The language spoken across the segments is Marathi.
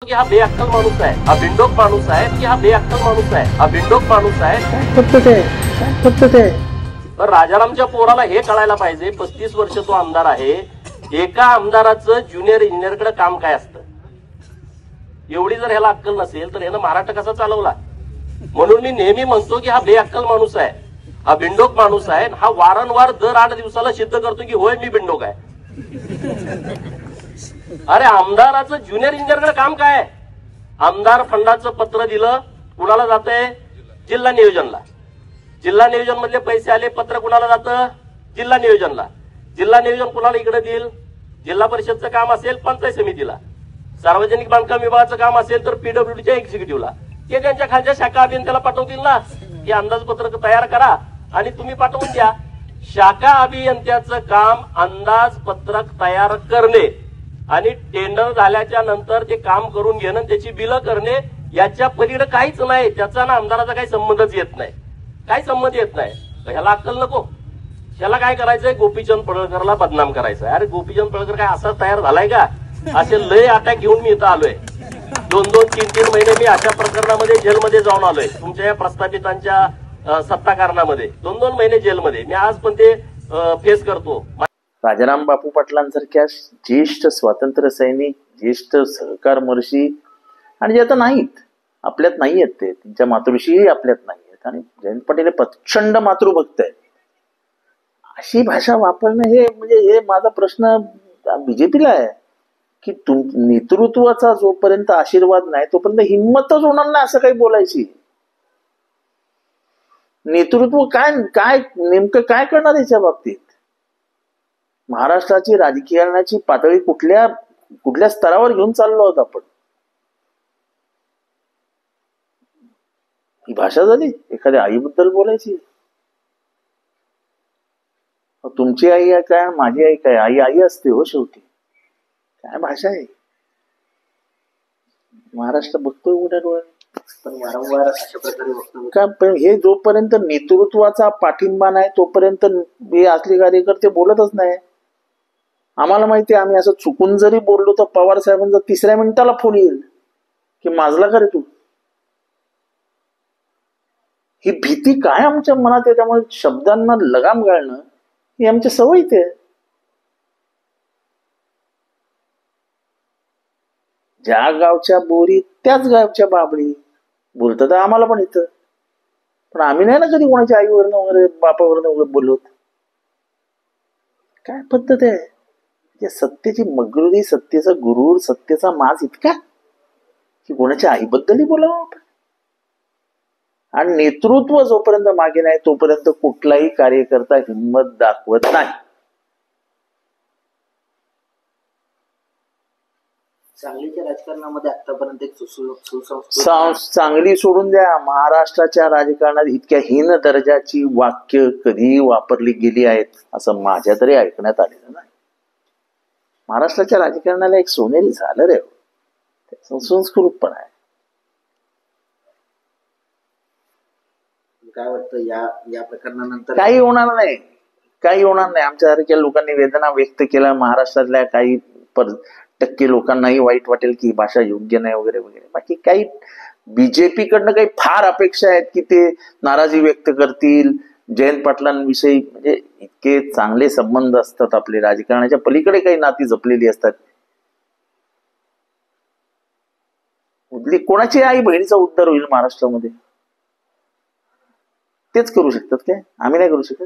की हा बेअक्कल माणूस आहे, हा बिंडोक माणूस आहे की हा बेअक्कल माणूस आहे, हा बिंडोक माणूस आहे. तर राजारामच्या पोराला हे कळायला पाहिजे, 35 वर्ष तो आमदार आहे. एका आमदाराचं ज्युनियर इंजिनियरकडे काम काय असतं, एवढी जर ह्याला अक्कल नसेल तर यानं महाराष्ट्र कसा चालवला. म्हणून मी नेहमी म्हणतो की हा बेअक्कल माणूस आहे, हा बिंडोक माणूस आहे. हा वारंवार दर 8 दिवसाला सिद्ध करतो की होय मी बिंडोक आहे. अरे आमदाराचं ज्युनियर इंजिनियरकडे काम काय? आमदार फंडाचं पत्र दिलं, कुणाला जातंय? जिल्हा नियोजनला. जिल्हा नियोजन मधले पैसे आले, पत्र कुणाला जातं? जिल्हा नियोजनला. जिल्हा नियोजन कुणाला इकडे देईल? जिल्हा परिषदचं काम असेल पंचायत समितीला, सार्वजनिक बांधकाम विभागाचं काम असेल तर पीडब्ल्यूडीच्या एक्झिक्युटिव्हला. ते त्यांच्या खालच्या शाखा अभियंत्याला पाठवतील ना, हे अंदाजपत्रक तयार करा आणि तुम्ही पाठवून द्या. शाखा अभियंत्याचं काम अंदाजपत्रक तयार करणे आणि टेंडर झाल्याच्या नंतर ते काम करून घेणं, त्याची बिलं करणे, याच्या पलीकडे काहीच नाही. त्याचा ना आमदाराचा काही संबंधच येत नाही, काही संबंध येत नाही. ह्याला अक्कल नको. ह्याला काय करायचंय? गोपीचंद पडळकरला बदनाम करायचंय. अरे गोपीचंद पडळकर काय असा तयार झालाय का? असे लय अटॅक घेऊन मी इथं आलोय. 2-2, 3-3 महिने मी अशा प्रकरणामध्ये जेलमध्ये जाऊन आलोय. तुमच्या या प्रस्थापितांच्या सत्ता कारणामध्ये 2-2 महिने जेलमध्ये मी आज पण ते फेस करतो. राजाराम बापू पाटलांसारख्या ज्येष्ठ स्वातंत्र्य सैनिक, ज्येष्ठ सहकारमर्षी आणि जे आता नाहीत, आपल्यात नाही आहेत, ते त्यांच्या मातृषीही आपल्यात नाही आहेत. आणि जयंत पाटील हे प्रचंड मातृभक्त आहेत. अशी भाषा वापरणं हे म्हणजे हे माझा प्रश्न बीजेपीला आहे की नेतृत्वाचा जोपर्यंत आशीर्वाद नाही तोपर्यंत हिंमतच होणार नाही असं काही बोलायची. नेतृत्व काय काय नेमकं काय करणार याच्या बाबतीत? महाराष्ट्राची राजकारणाची पातळी कुठल्या स्तरावर घेऊन चाललो आहोत आपण? ही भाषा झाली एखाद्या आईबद्दल बोलायची. तुमची आई आहे काय, माझी आई काय? आई आई असते हो शेवटी. काय भाषा आहे? महाराष्ट्र बघतोय मोठ्या डोळ्याने, पण वारंवार अशा प्रकारे बघतो का? पण हे जोपर्यंत नेतृत्वाचा पाठिंबा नाही तोपर्यंत हे असले कार्यकर्ते बोलतच नाही. आम्हाला माहिती आहे, आम्ही असं चुकून जरी बोललो तर पवार साहेबांचा 3ऱ्या मिनिटाला फोन येईल की माजला का रे तू. ही भीती काय आमच्या मनात आहे, त्यामुळे शब्दांना लगाम घालणं ही आमच्या सवयीत आहे. ज्या गावच्या बोरी त्याच गावच्या बाबळी बोलतात आम्हाला पण येतं, पण आम्ही नाही ना कधी कोणाच्या आईवरनं वगैरे बापावरनं वगैरे बोलत. काय पद्धत आहे? सत्तेची मगरुरी, सत्तेचा गुरूर, सत्तेचा माज इतका की कोणाच्या आईबद्दलही बोलावं आपण. आणि नेतृत्व जोपर्यंत मागे नाही तोपर्यंत कुठलाही कार्यकर्ता हिंमत दाखवत नाही. सांगलीच्या राजकारणामध्ये आतापर्यंत एक चांगली सोडून द्या, महाराष्ट्राच्या राजकारणात इतक्या हीन दर्जाची वाक्य कधी वापरली गेली आहेत असं माझ्या तरी ऐकण्यात आलेलं नाही. महाराष्ट्राच्या राजकारणाला एक सोनेरी झालं रे, संस्कृतपणा आहे. काय वाटतं या प्रकरणानंतर काही होणार नाही, काही होणार नाही. आमच्यासारख्या लोकांनी वेदना व्यक्त केल्या. महाराष्ट्रातल्या काही टक्के लोकांनाही वाईट वाटेल की ही भाषा योग्य नाही वगैरे वगैरे. बाकी काही बीजेपी कडनं काही फार अपेक्षा आहेत की ते नाराजी व्यक्त करतील. जयंत पाटलांविषयी म्हणजे इतके चांगले संबंध असतात आपले, राजकारणाच्या पलीकडे काही नाती जपलेली असतात. कोणाची आई बहिणीचा उद्धार होईल महाराष्ट्रामध्ये? तेच करू शकतात काय? आम्ही नाही करू शकत.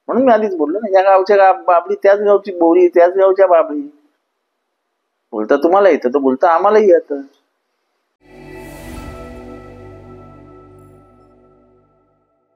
म्हणून मी आधीच बोललो ना, या गावच्या बाबडी त्याच गावची बोरी, त्याच गावच्या बाबडी. बोलता तुम्हाला येतं तर बोलता आम्हालाही येतं.